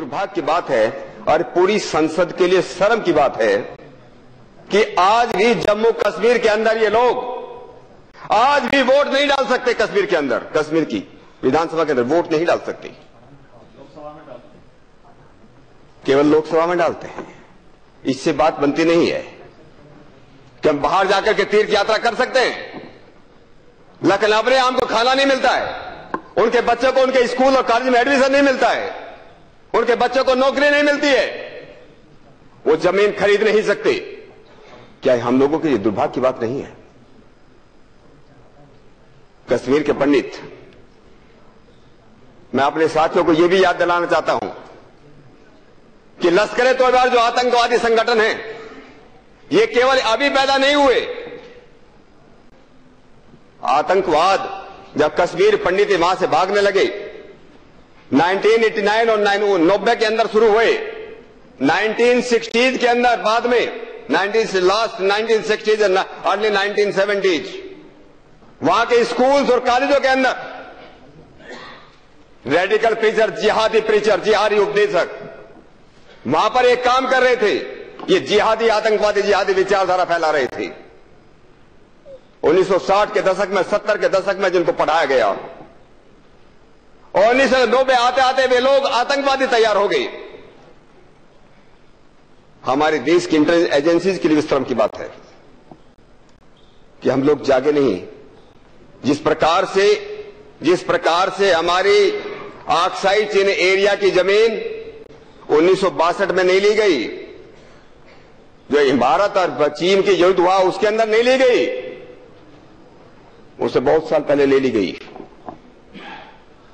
दुर्भाग्य की बात है और पूरी संसद के लिए शर्म की बात है कि आज भी जम्मू कश्मीर के अंदर ये लोग आज भी वोट नहीं डाल सकते। कश्मीर के अंदर, कश्मीर की विधानसभा के अंदर वोट नहीं डाल सकते, केवल लोकसभा में डालते हैं। इससे बात बनती नहीं है कि हम बाहर जाकर के तीर्थ यात्रा कर सकते हैं, लेकिन अपने आम को खाना नहीं मिलता है, उनके बच्चों को उनके स्कूल और कॉलेज में एडमिशन नहीं मिलता है, उनके बच्चों को नौकरी नहीं मिलती है, वो जमीन खरीद नहीं सकते। क्या हम लोगों की दुर्भाग्य की बात नहीं है? कश्मीर के पंडित, मैं अपने साथियों को यह भी याद दिलाना चाहता हूं कि लश्कर-ए-तोयबा जो आतंकवादी संगठन है, ये केवल अभी पैदा नहीं हुए। आतंकवाद जब कश्मीर पंडित वहां से भागने लगे 1989 और 90 के अंदर शुरू हुए, 1960s के अंदर, बाद में लास्ट 1960s और अर्ली 1970s वहां के स्कूल्स और कॉलेजों के अंदर रेडिकल प्रीचर, जिहादी उपदेशक वहां पर एक काम कर रहे थे। ये जिहादी आतंकवादी जिहादी विचारधारा फैला रहे थे। 1960 के दशक में, 70 के दशक में जिनको पढ़ाया गया, और 1990 आते आते वे लोग आतंकवादी तैयार हो गए। हमारे देश की इंटेलिजेंस एजेंसीज के लिए शर्म की बात है कि हम लोग जागे नहीं। जिस प्रकार से हमारी ऑक्साइड चीन एरिया की जमीन 1962 में नहीं ली गई, जो भारत और चीन की युद्ध हुआ उसके अंदर नहीं ली गई, उसे बहुत साल पहले ले ली गई।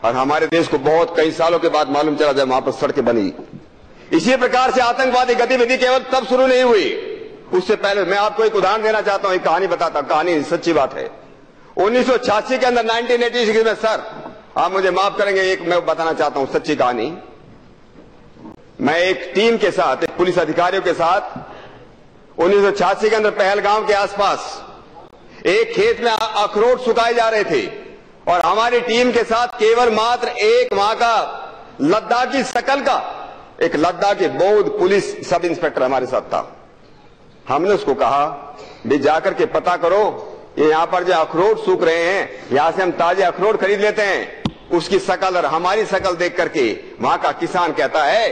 और हमारे देश को बहुत कई सालों के बाद मालूम चला जब वहां पर सड़कें बनी। इसी प्रकार से आतंकवादी गतिविधि केवल तब शुरू नहीं हुई, उससे पहले मैं आपको एक उदाहरण देना चाहता हूं, एक कहानी बताता हूं। कहानी सच्ची बात है। 1986 के अंदर 1986 में, सर आप मुझे माफ करेंगे, एक मैं बताना चाहता हूं सच्ची कहानी। मैं एक टीम के साथ, एक पुलिस अधिकारियों के साथ 1986 के अंदर पहलगांव के आसपास एक खेत में अखरोट सुखाए जा रहे थे, और हमारी टीम के साथ केवल मात्र एक वहां का लद्दाखी शकल का एक लद्दाखी बौद्ध पुलिस सब इंस्पेक्टर हमारे साथ था। हमने उसको कहा, भी जाकर के पता करो, ये यहां पर जो अखरोट सूख रहे हैं, यहां से हम ताजे अखरोट खरीद लेते हैं। उसकी शकल और हमारी शकल देख करके वहां का किसान कहता है,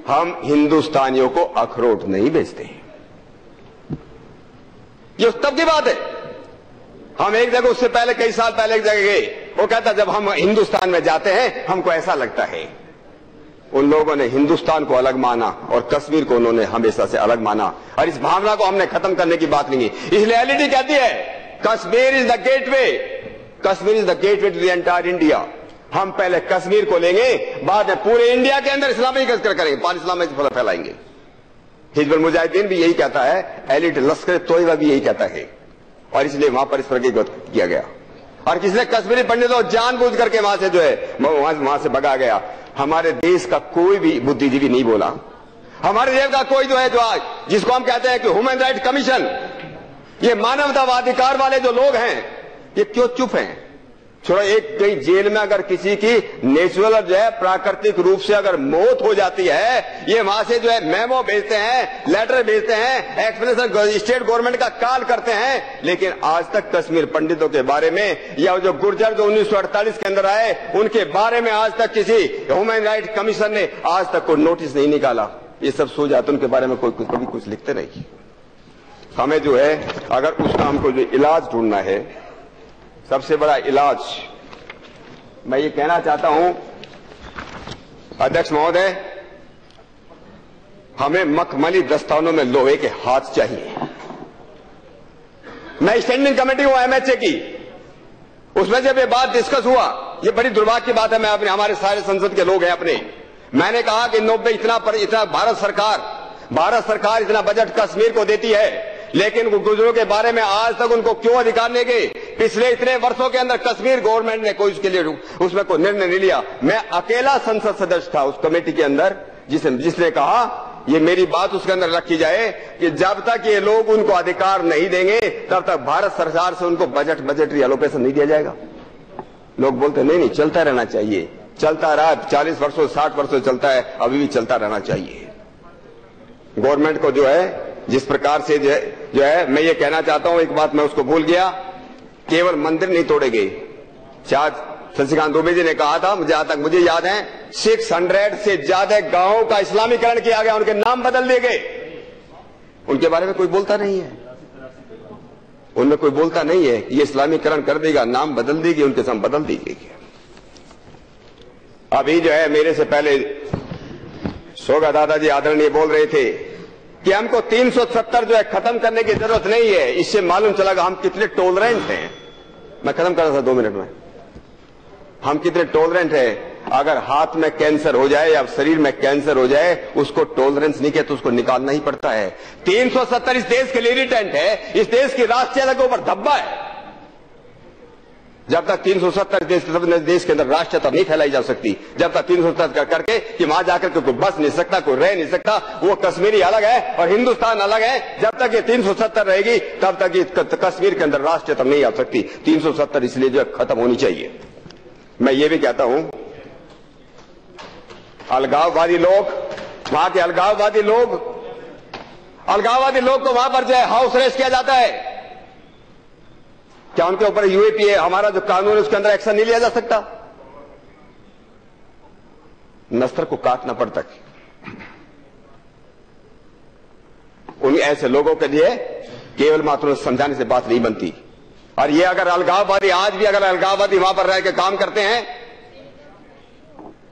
हम हिंदुस्तानियों को अखरोट नहीं बेचते। ये तब की बात है। हम एक जगह, उससे पहले कई साल पहले एक जगह गए, वो कहता जब हम हिंदुस्तान में जाते हैं हमको ऐसा लगता है। उन लोगों ने हिंदुस्तान को अलग माना और कश्मीर को उन्होंने हमेशा से अलग माना, और इस भावना को हमने खत्म करने की बात नहीं की। इसलिए एलईडी कहती है Kashmir is the gateway, Kashmir is the gateway to the entire India. हम पहले कश्मीर को लेंगे, बाद में पूरे इंडिया के अंदर इस्लामीकरण करेंगे, पान इस्लाम फैलाएंगे। हिजबुल मुजाहिदीन भी यही कहता है, एलिट लश्कर-ए-तोयबा भी यही कहता है, और इसलिए वहां पर इस प्रकार किया गया। और किसने कश्मीरी पंडितों जानबूझ करके वहां से जो है वहां से भगा गया। हमारे देश का कोई भी बुद्धिजीवी नहीं बोला, हमारे देश का कोई जो है, जो आज जिसको हम कहते हैं कि ह्यूमन राइट कमीशन, ये मानवतावाधिकार वाले जो लोग हैं, ये क्यों चुप हैं? छोड़ो, एक कहीं जेल में अगर किसी की नेचुरल जो है प्राकृतिक रूप से अगर मौत हो जाती है, ये वहां से जो है मेमो भेजते हैं, लेटर भेजते हैं, एक्सप्लेनेशन स्टेट गवर्नमेंट का कॉल करते हैं, लेकिन आज तक कश्मीर पंडितों के बारे में, या जो गुर्जर जो 1948 के अंदर आए, उनके बारे में आज तक किसी ह्यूमन राइट कमीशन ने आज तक कोई नोटिस नहीं निकाला। ये सब सो जाते, उनके बारे में कोई कभी कुछ लिखते नहीं। हमें जो है, अगर उसका हमको जो इलाज ढूंढना है, सबसे बड़ा इलाज मैं ये कहना चाहता हूं, अध्यक्ष महोदय, हमें मखमली दस्तानों में लोहे के हाथ चाहिए। मैं स्टैंडिंग कमेटी हूं एमएचए की, उसमें जब ये बात डिस्कस हुआ, ये बड़ी दुर्भाग्य की बात है, मैं अपने हमारे सारे संसद के लोग हैं अपने, मैंने कहा कि 90 इतना भारत सरकार इतना बजट कश्मीर को देती है, लेकिन गुजरों के बारे में आज तक उनको क्यों अधिकार नहीं गए? पिछले इतने वर्षों के अंदर कश्मीर गवर्नमेंट ने कोई उसके लिए उसमें कोई निर्णय नहीं लिया। मैं अकेला संसद सदस्य था उस कमेटी के अंदर जिसने कहा, ये मेरी बात उसके अंदर रखी जाए कि जब तक ये लोग उनको अधिकार नहीं देंगे तब तक भारत सरकार से उनको बजटरी एलोकेशन नहीं दिया जाएगा। लोग बोलते नहीं चलता रहना चाहिए, चलता रहा, 40 वर्षों 60 वर्षों चलता है, अभी भी चलता रहना चाहिए। गवर्नमेंट को जो है जिस प्रकार से जो है मैं ये कहना चाहता हूं, एक बात मैं उसको भूल गया, केवल मंदिर नहीं तोड़े गए। शायद शशिकांत दुबे जी ने कहा था, जहां तक मुझे याद है 600 से ज्यादा गांवों का इस्लामीकरण किया गया, उनके नाम बदल दिए गए। उनके बारे में कोई बोलता नहीं है, उनमें कोई बोलता नहीं है कि ये इस्लामीकरण कर देगा, नाम बदल देगी, उनके नाम बदल देगी। अभी जो है मेरे से पहले सोगा दादाजी आदरणीय बोल रहे थे कि हमको 370 जो है खत्म करने की जरूरत नहीं है। इससे मालूम चला कि हम कितने टॉलरेंट हैं। मैं खत्म कर रहा था 2 मिनट में। हम कितने टॉलरेंट हैं। अगर हाथ में कैंसर हो जाए या शरीर में कैंसर हो जाए, उसको टॉलरेंस नहीं कहते, उसको निकालना ही पड़ता है। 370 इस देश के लिए इरिटेंट है, इस देश की राष्ट्रीयता के ऊपर धब्बा है। जब तक 370 देश के अंदर राष्ट्रीयता नहीं फैलाई जा सकती, जब तक 370 करके कि वहां जाकर के कोई बस नहीं सकता, कोई रह नहीं सकता, वो कश्मीरी अलग है और हिंदुस्तान अलग है। जब तक ये 370 रहेगी तब तक ये कश्मीर के अंदर राष्ट्रीयता नहीं आ सकती। 370 इसलिए जो खत्म होनी चाहिए। मैं ये भी कहता हूं, अलगाववादी लोग, वहां के अलगाववादी लोग को वहां पर जो है हाउस अरेस्ट किया जाता है। क्या उनके ऊपर यूएपीए हमारा जो कानून है उसके अंदर एक्शन नहीं लिया जा सकता? नस्तर को काटना पड़ता है। उन ऐसे लोगों के लिए केवल मात्र समझाने से बात नहीं बनती। और ये अगर अलगाववादी आज भी अगर अलगाववादी वहां पर रह के काम करते हैं,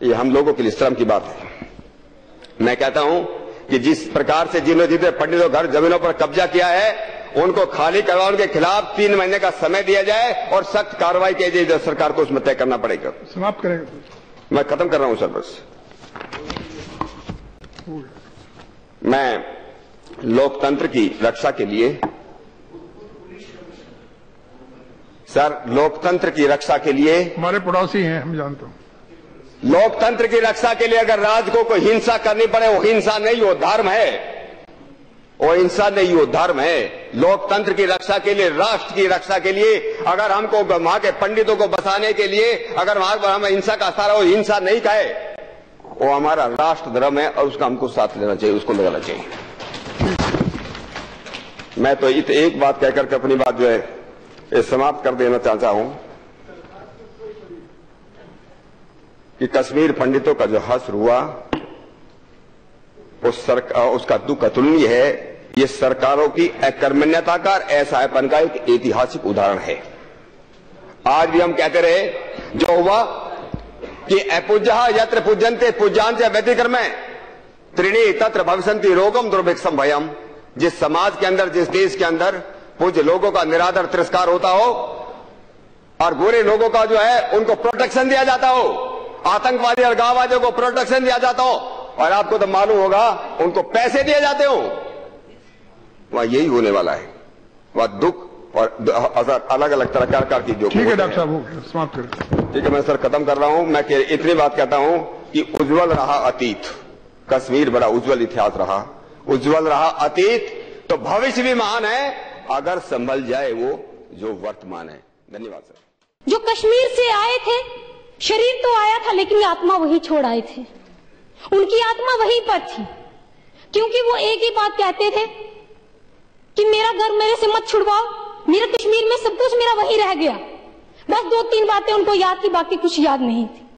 ये हम लोगों के लिए शर्म की बात है। मैं कहता हूं कि जिस प्रकार से जिन्होंने पंडितों घर जमीनों पर कब्जा किया है, उनको खाली करवाने के खिलाफ 3 महीने का समय दिया जाए और सख्त कार्रवाई की जाए। सरकार को उसमें तय करना पड़ेगा। समाप्त करेंगे। मैं खत्म कर रहा हूं सर। बस मैं लोकतंत्र की रक्षा के लिए सर, लोकतंत्र की रक्षा के लिए हमारे पड़ोसी हैं, हम जानते हैं। लोकतंत्र की रक्षा के लिए अगर राज्य को कोई हिंसा करनी पड़े, वो हिंसा नहीं, वो धर्म है। वो हिंसा नहीं, वो धर्म है। लोकतंत्र की रक्षा के लिए, राष्ट्र की रक्षा के लिए अगर हमको वहां के पंडितों को बसाने के लिए अगर वहां पर हम हिंसा का सारा वो हिंसा नहीं कहे, वो हमारा राष्ट्र धर्म है और उसका हमको साथ लेना चाहिए, उसको लगाना चाहिए। मैं तो एक बात कहकर के अपनी बात जो है समाप्त कर देना चाहता हूं कि कश्मीर पंडितों का जो हश्र हुआ उसका दुख अतुलनीय है। ये सरकारों की अकर्मण्यता का, असहायपन का एक ऐतिहासिक उदाहरण है। आज भी हम कहते रहे जो हुआ कि अपूज्यः यत्र पूज्यन्ते पूज्यांते व्यतिक्रमे त्रीणि तत्र भविष्यन्ति रोगम दुर्भिक्षम भयम। जिस समाज के अंदर, जिस देश के अंदर पूज्य लोगों का निरादर तिरस्कार होता हो और बुरे लोगों का जो है उनको प्रोटेक्शन दिया जाता हो, आतंकवादी और गांववादियों को प्रोटेक्शन दिया जाता हो और आपको तो मालूम होगा उनको पैसे दिए जाते हो, वहां यही होने वाला है। वहां दुख और असर अलग अलग तरह की जो। ठीक है डॉक्टर साहब, समाप्त करें। ठीक है, मैं सर खत्म कर रहा हूं। मैं इतनी बात कहता हूं कि उज्जवल रहा अतीत, कश्मीर बड़ा उज्जवल इतिहास रहा, उज्जवल रहा अतीत, तो भविष्य भी महान है अगर संभल जाए वो जो वर्तमान है। धन्यवाद सर। जो कश्मीर से आए थे, शरीर तो आया था लेकिन आत्मा वही छोड़ आए थे। उनकी आत्मा वहीं पर थी, क्योंकि वो एक ही बात कहते थे कि मेरा घर मेरे से मत छुड़वाओ, मेरे कश्मीर में सब कुछ मेरा वही रह गया। बस 2-3 बातें उनको याद थी, बाकी कुछ याद नहीं थी।